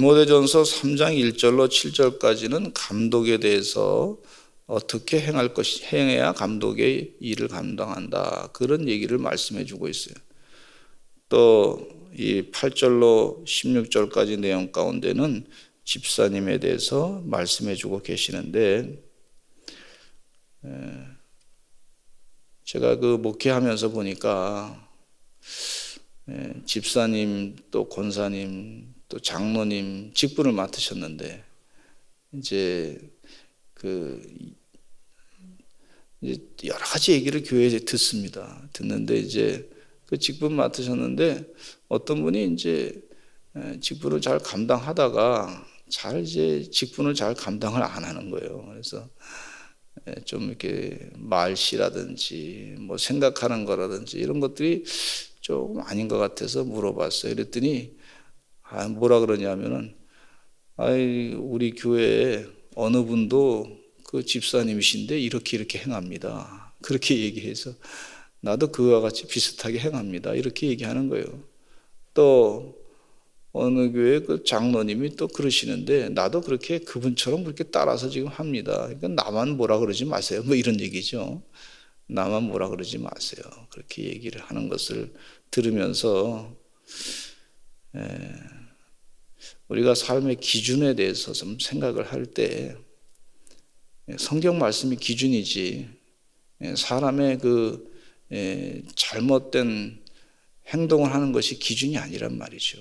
디모데전서 3장 1절로 7절까지는 감독에 대해서 어떻게 행해야 감독의 일을 감당한다, 그런 얘기를 말씀해 주고 있어요. 또 이 8절로 16절까지 내용 가운데는 집사님에 대해서 말씀해 주고 계시는데, 제가 그 목회하면서 보니까 집사님 또 권사님 또 장로님 직분을 맡으셨는데, 이제 여러 가지 얘기를 교회에 듣습니다. 듣는데 이제 그 직분 맡으셨는데 어떤 분이 이제 직분을 잘 감당하다가 이제 직분을 잘 감당을 안 하는 거예요. 그래서 좀 이렇게 말씨라든지 뭐 생각하는 거라든지 이런 것들이 조금 아닌 것 같아서 물어봤어요. 그랬더니 뭐라 그러냐면은, 우리 교회에 어느 분도 그 집사님이신데 이렇게 행합니다, 그렇게 얘기해서 나도 그와 같이 비슷하게 행합니다, 이렇게 얘기하는 거예요. 또 어느 교회 그 장로님이 또 그러시는데 나도 그분처럼 그렇게 따라서 지금 합니다. 그러니까 나만 뭐라 그러지 마세요, 뭐 이런 얘기죠. 나만 뭐라 그러지 마세요, 그렇게 얘기를 하는 것을 들으면서 우리가 삶의 기준에 대해서 좀 생각을 할 때, 성경 말씀이 기준이지 사람의 그 잘못된 행동을 하는 것이 기준이 아니란 말이죠.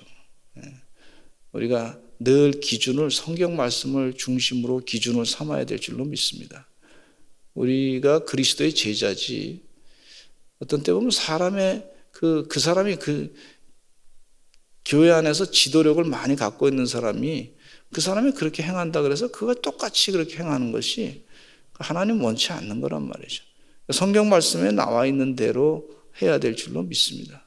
우리가 늘 기준을, 성경 말씀을 중심으로 기준을 삼아야 될 줄로 믿습니다. 우리가 그리스도의 제자지, 어떤 때 보면 사람의 그 사람이 그 교회 안에서 지도력을 많이 갖고 있는 사람이 그 사람이 그렇게 행한다 그래서 그가 똑같이 그렇게 행하는 것이 하나님 원치 않는 거란 말이죠. 성경 말씀에 나와 있는 대로 해야 될 줄로 믿습니다.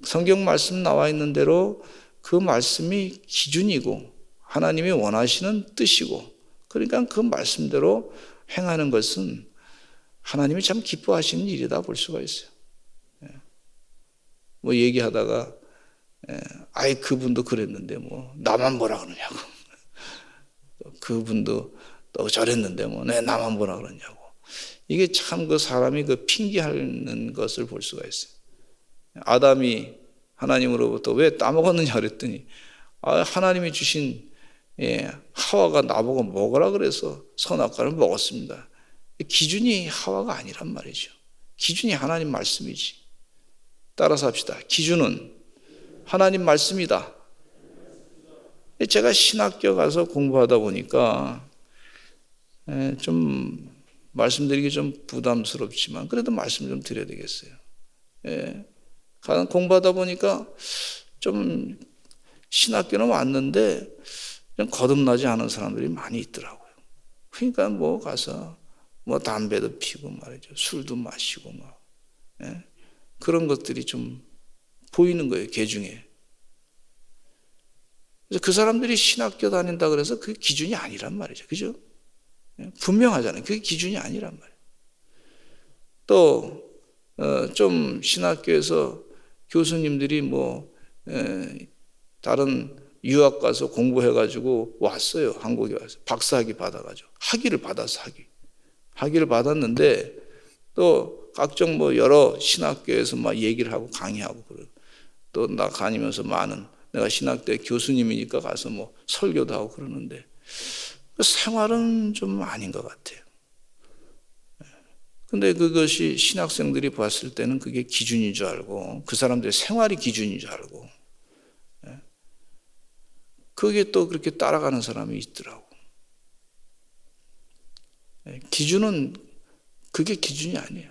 성경 말씀 나와 있는 대로 그 말씀이 기준이고 하나님이 원하시는 뜻이고, 그러니까 그 말씀대로 행하는 것은 하나님이 참 기뻐하시는 일이다 볼 수가 있어요. 뭐 얘기하다가 그분도 그랬는데 뭐 나만 뭐라 그러냐고, 그분도 또 저랬는데 뭐 나만 뭐라 그러냐고, 이게 참 그 사람이 그 핑계하는 것을 볼 수가 있어요. 아담이 하나님으로부터 왜 따먹었느냐 그랬더니 하나님이 주신 하와가 나보고 먹으라 그래서 선악과를 먹었습니다. 기준이 하와가 아니란 말이죠. 기준이 하나님 말씀이지. 따라서 합시다. 기준은 하나님 말씀이다. 제가 신학교 가서 공부하다 보니까 좀 말씀드리기 좀 부담스럽지만 그래도 말씀 좀 드려야 되겠어요. 공부하다 보니까 좀 신학교는 왔는데 좀 거듭나지 않은 사람들이 많이 있더라고요. 그러니까 뭐 가서 뭐 담배도 피고 말이죠, 술도 마시고 막 그런 것들이 좀 보이는 거예요, 개중에. 그래서 그 사람들이 신학교 다닌다 그래서 그게 기준이 아니란 말이죠, 그죠? 분명하잖아요. 그게 기준이 아니란 말이에요. 또 좀 신학교에서 교수님들이 뭐 다른 유학 가서 공부해가지고 왔어요. 한국에 와서 박사학위 받아가지고 학위를 받아서 학위를 받았는데 또 각종 뭐 여러 신학교에서 막 얘기를 하고 강의하고 그러고, 또 나 다니면서 내가 신학대 교수님이니까 가서 뭐 설교도 하고 그러는데 생활은 좀 아닌 것 같아요. 근데 그것이 신학생들이 봤을 때는 그게 기준인 줄 알고, 그 사람들의 생활이 기준인 줄 알고, 그게 또 그렇게 따라가는 사람이 있더라고. 기준은 그게 기준이 아니에요.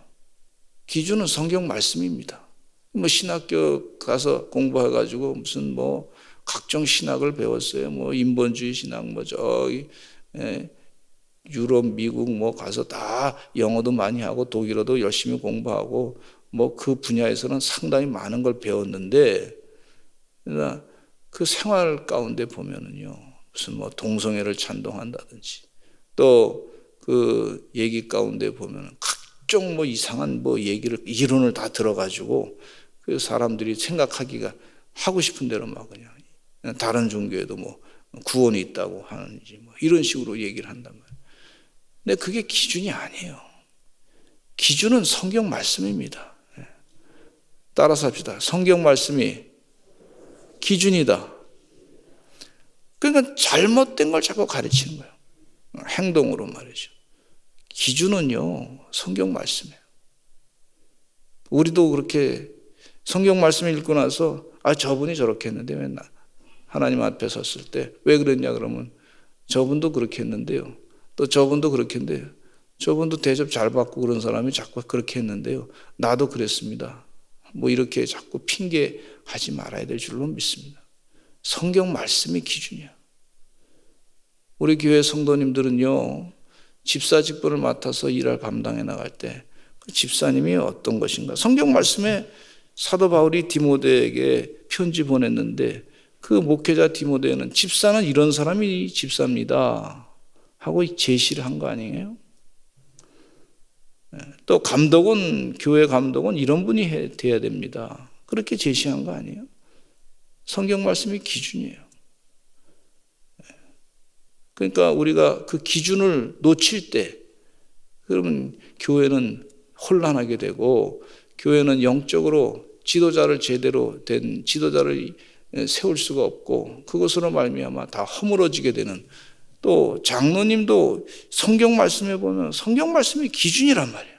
기준은 성경 말씀입니다. 뭐 신학교 가서 공부해가지고 무슨 뭐 각종 신학을 배웠어요. 뭐 인본주의 신학, 뭐 저기 유럽, 미국 뭐 가서 다 영어도 많이 하고 독일어도 열심히 공부하고 뭐 그 분야에서는 상당히 많은 걸 배웠는데, 그러나 그 생활 가운데 보면은요, 무슨 뭐 동성애를 찬동한다든지, 또 그 얘기 가운데 보면은 각종 뭐 이상한 뭐 이론을 다 들어가지고 그 사람들이 생각하기가 하고 싶은 대로 막 그냥 다른 종교에도 뭐 구원이 있다고 하는지 뭐 이런 식으로 얘기를 한단 말이에요. 근데 그게 기준이 아니에요. 기준은 성경 말씀입니다. 따라서 합시다. 성경 말씀이 기준이다. 그러니까 잘못된 걸 자꾸 가르치는 거예요. 행동으로 말이죠. 기준은요, 성경 말씀이에요. 우리도 그렇게 성경 말씀을 읽고 나서 저분이 저렇게 했는데 왜 하나님 앞에 섰을 때 왜 그랬냐 그러면 저분도 그렇게 했는데요. 또 저분도 그렇게 했는데요. 저분도 대접 잘 받고 그런 사람이 자꾸 그렇게 했는데요. 나도 그랬습니다. 뭐 이렇게 자꾸 핑계하지 말아야 될 줄로 믿습니다. 성경 말씀이 기준이야. 우리 교회 성도님들은요, 집사 직분을 맡아서 일을 감당해 나갈 때 그 집사님이 어떤 것인가? 성경 말씀에 사도 바울이 디모데에게 편지 보냈는데 그 목회자 디모데는 집사는 이런 사람이 집사입니다 하고 제시를 한 거 아니에요? 또 감독은, 교회 감독은 이런 분이 돼야 됩니다. 그렇게 제시한 거 아니에요? 성경 말씀이 기준이에요. 그러니까 우리가 그 기준을 놓칠 때 그러면 교회는 혼란하게 되고 교회는 영적으로 지도자를 제대로 된 지도자를 세울 수가 없고 그것으로 말미암아 다 허물어지게 되는, 또 장로님도 성경 말씀에 보면 성경 말씀이 기준이란 말이에요.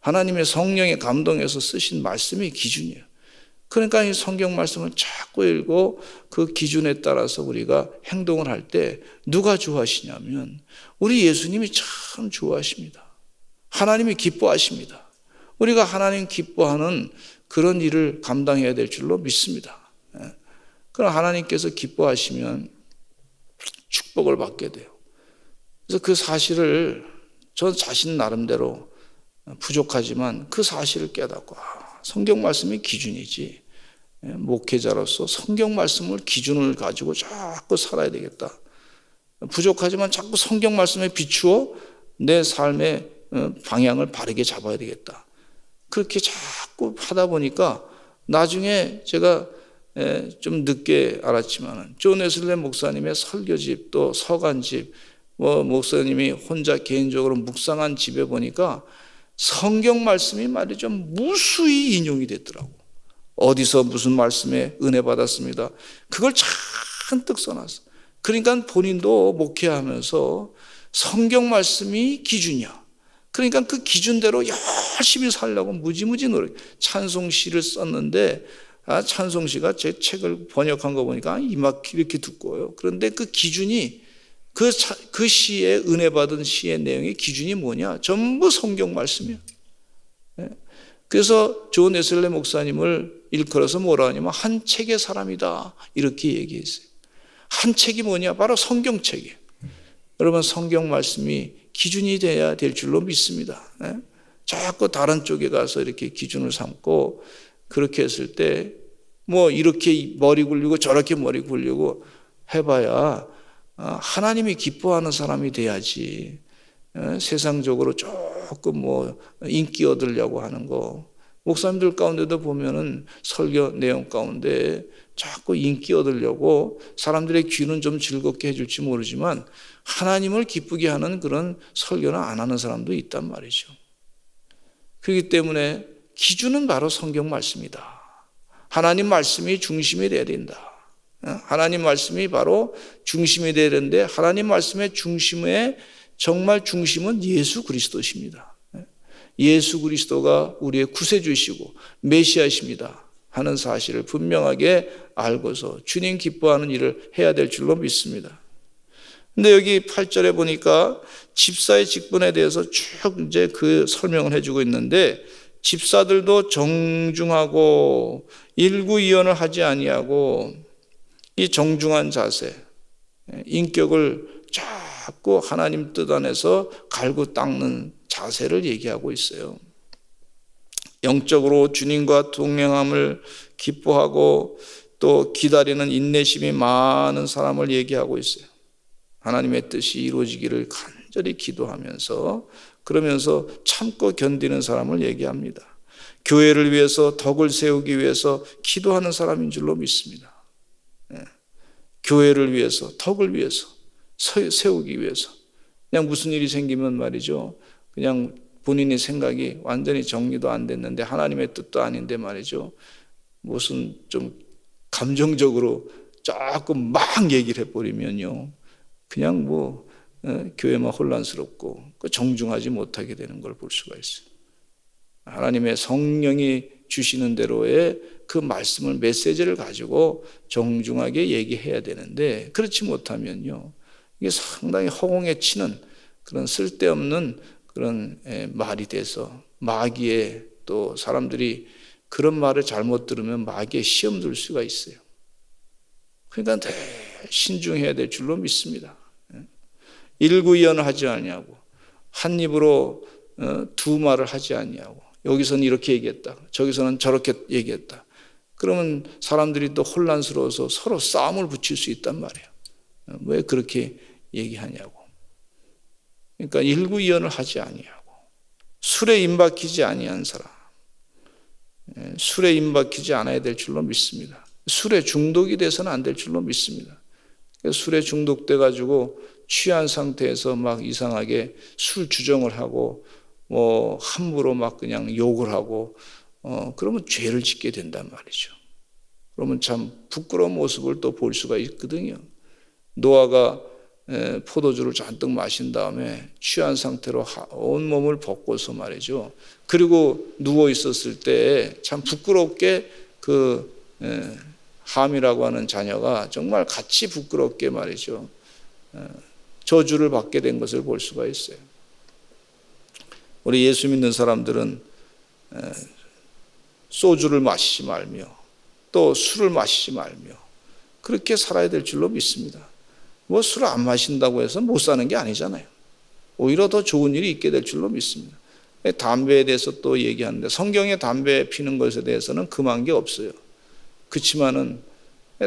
하나님의 성령의 감동에서 쓰신 말씀이 기준이에요. 그러니까 이 성경 말씀을 자꾸 읽고 그 기준에 따라서 우리가 행동을 할 때 누가 좋아하시냐면 우리 예수님이 참 좋아하십니다. 하나님이 기뻐하십니다. 우리가 하나님 기뻐하는 그런 일을 감당해야 될 줄로 믿습니다. 그럼 하나님께서 기뻐하시면 축복을 받게 돼요. 그래서 그 사실을 저 자신 나름대로 부족하지만 그 사실을 깨닫고 성경 말씀이 기준이지, 목회자로서 성경 말씀을 기준을 가지고 자꾸 살아야 되겠다. 부족하지만 자꾸 성경 말씀에 비추어 내 삶의 방향을 바르게 잡아야 되겠다. 그렇게 자꾸 하다 보니까 나중에 제가 좀 늦게 알았지만 존 웨슬리 목사님의 설교집 또 서간집 목사님이 혼자 개인적으로 묵상한 집에 보니까 성경 말씀이 말이죠 무수히 인용이 됐더라고. 어디서 무슨 말씀에 은혜 받았습니다. 그걸 잔뜩 써놨어. 그러니까 본인도 목회하면서 성경 말씀이 기준이야. 그러니까 그 기준대로 열심히 살려고 무지무지 노력. 찬송시를 썼는데 찬송시가 제 책을 번역한 거 보니까 이만큼 이렇게 두꺼워요. 그런데 그 기준이 그 시에 은혜 받은 시의 내용의 기준이 뭐냐? 전부 성경 말씀이야. 그래서 존 웨슬리 목사님을 일컬어서 뭐라 하냐면 한 책의 사람이다 이렇게 얘기했어요. 한 책이 뭐냐? 바로 성경책이에요. 여러분 성경 말씀이 기준이 돼야 될 줄로 믿습니다. 자꾸 다른 쪽에 가서 이렇게 기준을 삼고 그렇게 했을 때 뭐 이렇게 머리 굴리고 저렇게 머리 굴리고 해봐야 하나님이 기뻐하는 사람이 돼야지. 세상적으로 조금 뭐 인기 얻으려고 하는 거, 목사님들 가운데도 보면은 설교 내용 가운데 자꾸 인기 얻으려고 사람들의 귀는 좀 즐겁게 해줄지 모르지만 하나님을 기쁘게 하는 그런 설교는 안 하는 사람도 있단 말이죠. 그렇기 때문에 기준은 바로 성경 말씀이다. 하나님 말씀이 중심이 돼야 된다. 하나님 말씀이 바로 중심이 돼야 되는데 하나님 말씀의 중심에 정말 중심은 예수 그리스도십니다. 예수 그리스도가 우리의 구세주이시고 메시아이십니다 하는 사실을 분명하게 알고서 주님 기뻐하는 일을 해야 될 줄로 믿습니다. 근데 여기 8절에 보니까 집사의 직분에 대해서 쭉 이제 그 설명을 해주고 있는데 집사들도 정중하고 일구이연을 하지 아니하고 이 정중한 자세, 인격을 자꾸 하나님 뜻 안에서 갈고 닦는 자세를 얘기하고 있어요. 영적으로 주님과 동행함을 기뻐하고 또 기다리는 인내심이 많은 사람을 얘기하고 있어요. 하나님의 뜻이 이루어지기를 간절히 기도하면서 그러면서 참고 견디는 사람을 얘기합니다. 교회를 위해서 덕을 세우기 위해서 기도하는 사람인 줄로 믿습니다. 교회를 위해서, 덕을 위해서, 세우기 위해서. 그냥 무슨 일이 생기면 말이죠, 그냥 본인의 생각이 완전히 정리도 안 됐는데 하나님의 뜻도 아닌데 말이죠, 무슨 좀 감정적으로 조금 막 얘기를 해버리면요, 그냥 교회만 혼란스럽고 정중하지 못하게 되는 걸 볼 수가 있어요. 하나님의 성령이 주시는 대로의 그 말씀을, 메시지를 가지고 정중하게 얘기해야 되는데, 그렇지 못하면요, 이게 상당히 허공에 치는 그런 쓸데없는 그런 말이 돼서 마귀에, 또 사람들이 그런 말을 잘못 들으면 마귀에 시험 들 수가 있어요. 그러니까 신중해야 될 줄로 믿습니다. 일구이연을 하지 아니하고 한 입으로 두 말을 하지 아니하고, 여기서는 이렇게 얘기했다, 저기서는 저렇게 얘기했다. 그러면 사람들이 또 혼란스러워서 서로 싸움을 붙일 수 있단 말이에요. 왜 그렇게 얘기하냐고. 그러니까 일구이연을 하지 아니하고, 술에 임박히지 아니한 사람, 술에 임박히지 않아야 될 줄로 믿습니다. 술에 중독이 돼서는 안 될 줄로 믿습니다. 술에 중독돼 가지고 취한 상태에서 막 이상하게 술 주정을 하고 함부로 막 그냥 욕을 하고 그러면 죄를 짓게 된단 말이죠. 그러면 참 부끄러운 모습을 또 볼 수가 있거든요. 노아가 포도주를 잔뜩 마신 다음에 취한 상태로 온몸을 벗고서 말이죠, 그리고 누워 있었을 때 참 부끄럽게 함이라고 하는 자녀가 정말 같이 부끄럽게 말이죠, 저주를 받게 된 것을 볼 수가 있어요. 우리 예수 믿는 사람들은 소주를 마시지 말며 또 술을 마시지 말며 그렇게 살아야 될 줄로 믿습니다. 술을 안 마신다고 해서 못 사는 게 아니잖아요. 오히려 더 좋은 일이 있게 될 줄로 믿습니다. 담배에 대해서 또 얘기하는데, 성경에 담배 피는 것에 대해서는 금한 게 없어요. 그렇지만은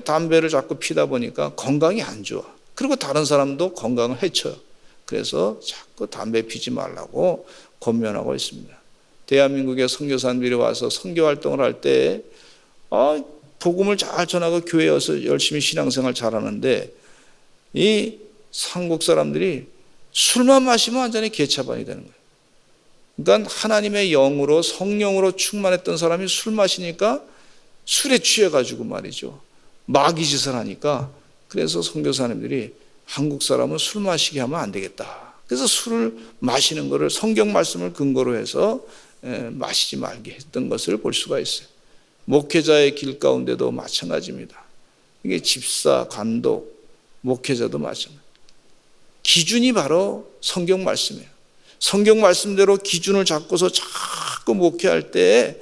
담배를 자꾸 피다 보니까 건강이 안 좋아. 그리고 다른 사람도 건강을 해쳐요. 그래서 자꾸 담배 피지 말라고 권면하고 있습니다. 대한민국의 선교사님들이 와서 선교 활동을 할 때 복음을 잘 전하고 교회에 와서 열심히 신앙생활 잘하는데, 이 한국 사람들이 술만 마시면 완전히 개차반이 되는 거예요. 그러니까 하나님의 영으로, 성령으로 충만했던 사람이 술 마시니까 술에 취해가지고 말이죠, 마귀짓을 하니까, 그래서 선교사님들이 한국 사람은 술 마시게 하면 안 되겠다. 그래서 술을 마시는 것을 성경 말씀을 근거로 해서 마시지 말게 했던 것을 볼 수가 있어요. 목회자의 길 가운데도 마찬가지입니다. 이게 집사, 감독, 목회자도 마찬가지입니다. 기준이 바로 성경 말씀이에요. 성경 말씀대로 기준을 잡고서 자꾸 목회할 때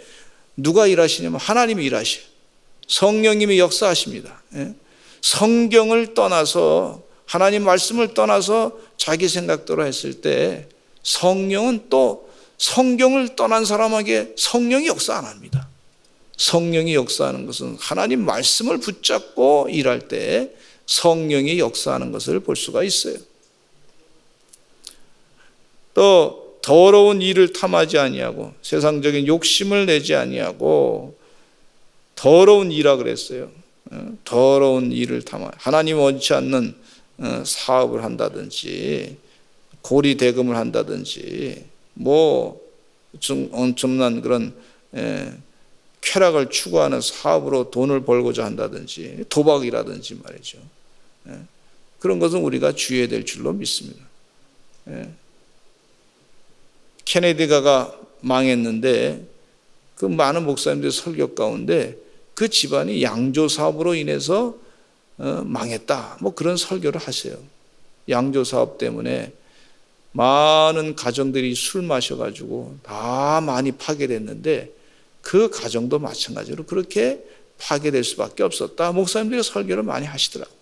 누가 일하시냐면 하나님이 일하셔요. 성령님이 역사하십니다. 성경을 떠나서, 하나님 말씀을 떠나서 자기 생각대로 했을 때 성령은 또 성경을 떠난 사람에게 성령이 역사 안 합니다. 성령이 역사하는 것은 하나님 말씀을 붙잡고 일할 때 성령이 역사하는 것을 볼 수가 있어요. 또 더러운 일을 탐하지 아니하고 세상적인 욕심을 내지 아니하고, 더러운 일이라 그랬어요. 더러운 일을 탐하, 하나님 원치 않는 사업을 한다든지 고리 대금을 한다든지 엄청난 그런 쾌락을 추구하는 사업으로 돈을 벌고자 한다든지 도박이라든지 말이죠. 그런 것은 우리가 주의해야 될 줄로 믿습니다. 케네디가가 망했는데 그 많은 목사님들의 설교 가운데 그 집안이 양조 사업으로 인해서 망했다, 그런 설교를 하세요. 양조 사업 때문에 많은 가정들이 술 마셔가지고 다 많이 파괴됐는데 그 가정도 마찬가지로 그렇게 파괴될 수밖에 없었다, 목사님들이 설교를 많이 하시더라고요.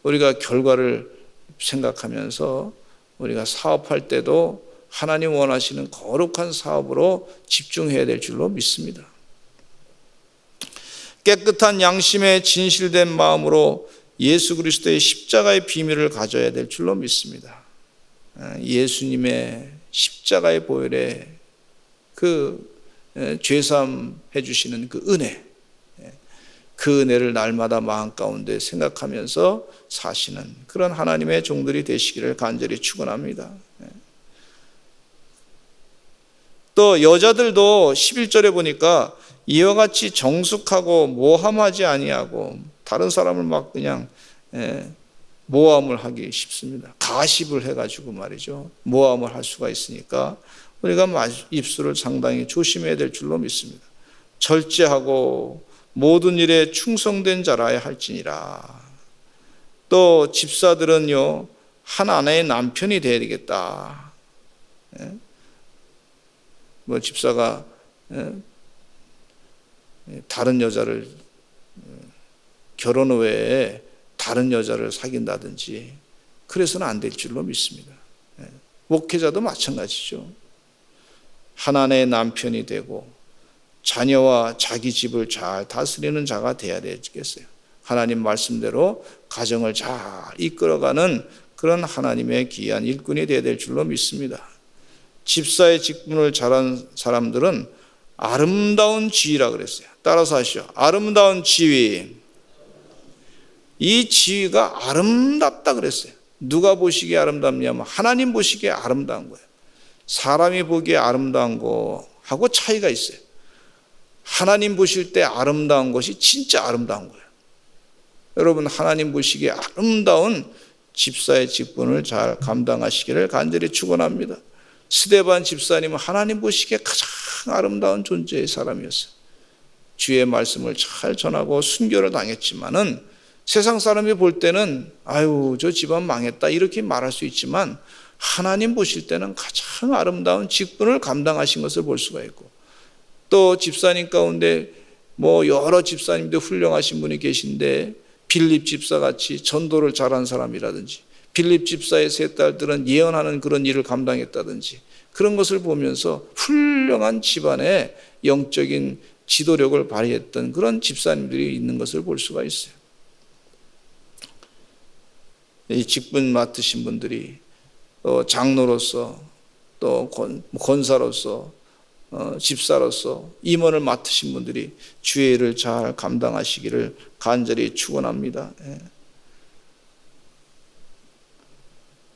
우리가 결과를 생각하면서 우리가 사업할 때도 하나님 원하시는 거룩한 사업으로 집중해야 될 줄로 믿습니다. 깨끗한 양심에 진실된 마음으로 예수 그리스도의 십자가의 비밀을 가져야 될 줄로 믿습니다. 예수님의 십자가의 보혈에 그 죄사함 해주시는 그 은혜, 그 은혜를 날마다 마음 가운데 생각하면서 사시는 그런 하나님의 종들이 되시기를 간절히 축원합니다. 또 여자들도 11절에 보니까 이와 같이 정숙하고 모함하지 아니하고, 다른 사람을 막 그냥 모함을 하기 쉽습니다. 가십을 해가지고 말이죠. 모함을 할 수가 있으니까 우리가 입술을 상당히 조심해야 될 줄로 믿습니다. 절제하고 모든 일에 충성된 자라야 할지니라. 또 집사들은요, 한 아내의 남편이 되어야 되겠다. 뭐 집사가 다른 여자를 결혼 후에 다른 여자를 사귄다든지 그래서는 안 될 줄로 믿습니다. 목회자도 마찬가지죠. 하나님의 남편이 되고 자녀와 자기 집을 잘 다스리는 자가 되어야 되겠어요. 하나님 말씀대로 가정을 잘 이끌어가는 그런 하나님의 귀한 일꾼이 되어야 될 줄로 믿습니다. 집사의 직분을 잘한 사람들은 아름다운 지위라 그랬어요. 따라서 하시죠. 아름다운 지위. 이 지위가 아름답다 그랬어요. 누가 보시기에 아름답냐면 하나님 보시기에 아름다운 거예요. 사람이 보기에 아름다운 거하고 차이가 있어요. 하나님 보실 때 아름다운 것이 진짜 아름다운 거예요. 여러분, 하나님 보시기에 아름다운 집사의 직분을 잘 감당하시기를 간절히 축원합니다. 스데반 집사님은 하나님 보시기에 가장 아름다운 존재의 사람이었어요. 주의 말씀을 잘 전하고 순교를 당했지만은 세상 사람이 볼 때는 아유, 저 집안 망했다 이렇게 말할 수 있지만 하나님 보실 때는 가장 아름다운 직분을 감당하신 것을 볼 수가 있고, 또 집사님 가운데 뭐 여러 집사님도 훌륭하신 분이 계신데 빌립 집사같이 전도를 잘한 사람이라든지 빌립 집사의 세 딸들은 예언하는 그런 일을 감당했다든지 그런 것을 보면서 훌륭한 집안의 영적인 지도력을 발휘했던 그런 집사님들이 있는 것을 볼 수가 있어요. 이 직분 맡으신 분들이 또 장로로서 또 권사로서 집사로서 임원을 맡으신 분들이 주의 일을 잘 감당하시기를 간절히 축원합니다.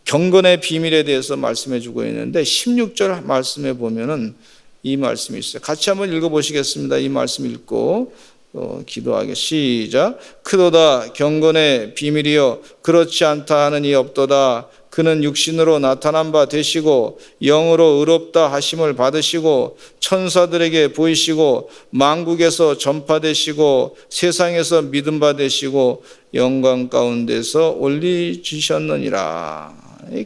경건의 비밀에 대해서 말씀해 주고 있는데 16절 말씀에 보면은 이 말씀이 있어요. 같이 한번 읽어보시겠습니다. 이 말씀 읽고 기도하게. 시작. 크도다 경건의 비밀이여 그렇지 않다 하는 이 없도다. 그는 육신으로 나타난 바 되시고 영으로 의롭다 하심을 받으시고 천사들에게 보이시고 만국에서 전파되시고 세상에서 믿음 받으시고 영광 가운데서 올리시셨느니라.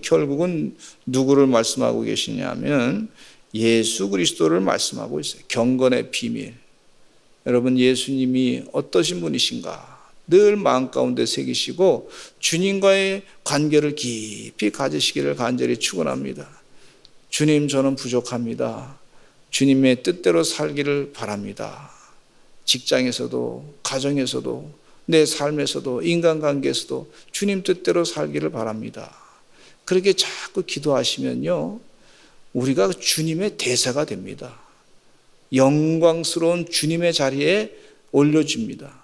결국은 누구를 말씀하고 계시냐면 예수 그리스도를 말씀하고 있어요. 경건의 비밀. 여러분, 예수님이 어떠신 분이신가 늘 마음 가운데 새기시고 주님과의 관계를 깊이 가지시기를 간절히 축원합니다. 주님, 저는 부족합니다. 주님의 뜻대로 살기를 바랍니다. 직장에서도 가정에서도 내 삶에서도 인간관계에서도 주님 뜻대로 살기를 바랍니다. 그렇게 자꾸 기도하시면요, 우리가 주님의 대사가 됩니다. 영광스러운 주님의 자리에 올려줍니다.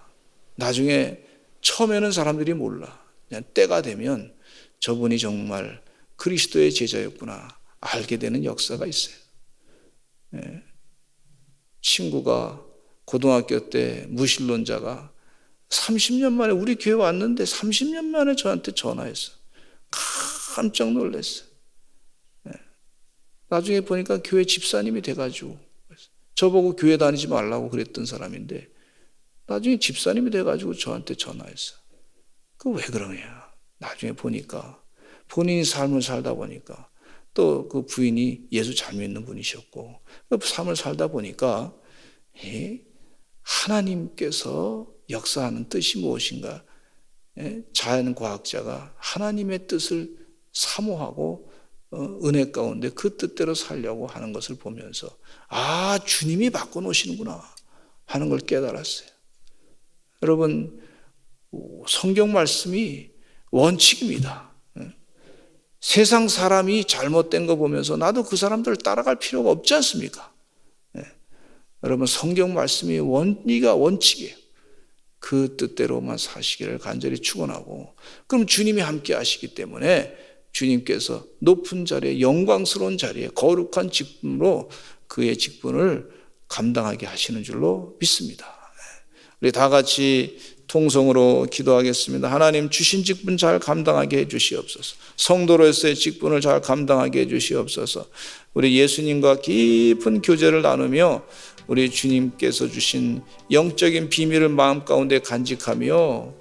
나중에 처음에는 사람들이 몰라. 그냥 때가 되면 저분이 정말 그리스도의 제자였구나 알게 되는 역사가 있어요. 친구가 고등학교 때 무신론자가 30년 만에 우리 교회 왔는데 30년 만에 저한테 전화했어. 깜짝 놀랐어요. 나중에 보니까 교회 집사님이 돼가지고 저보고 교회 다니지 말라고 그랬던 사람인데 나중에 집사님이 돼가지고 저한테 전화했어. 그 왜 그러냐. 나중에 보니까 본인이 삶을 살다 보니까 또 그 부인이 예수 잘 믿는 분이셨고 그 삶을 살다 보니까 하나님께서 역사하는 뜻이 무엇인가. 자연과학자가 하나님의 뜻을 사모하고 은혜 가운데 그 뜻대로 살려고 하는 것을 보면서 아, 주님이 바꿔놓으시는구나 하는 걸 깨달았어요. 여러분, 성경 말씀이 원칙입니다. 세상 사람이 잘못된 거 보면서 나도 그 사람들을 따라갈 필요가 없지 않습니까? 여러분, 성경 말씀이 원리가 원칙이에요. 그 뜻대로만 사시기를 간절히 축원하고, 그럼 주님이 함께 하시기 때문에 주님께서 높은 자리에, 영광스러운 자리에, 거룩한 직분으로 그의 직분을 감당하게 하시는 줄로 믿습니다. 우리 다 같이 통성으로 기도하겠습니다. 하나님, 주신 직분 잘 감당하게 해주시옵소서. 성도로서의 직분을 잘 감당하게 해주시옵소서. 우리 예수님과 깊은 교제를 나누며 우리 주님께서 주신 영적인 비밀을 마음 가운데 간직하며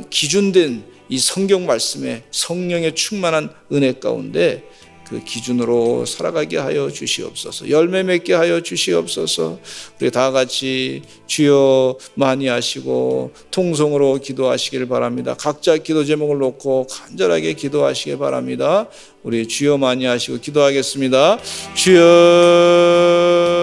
기준된 이 성경 말씀에 성령의 충만한 은혜 가운데 그 기준으로 살아가게 하여 주시옵소서. 열매 맺게 하여 주시옵소서. 우리 다 같이 주여 많이 하시고 통성으로 기도하시길 바랍니다. 각자 기도 제목을 놓고 간절하게 기도하시길 바랍니다. 우리 주여 많이 하시고 기도하겠습니다. 주여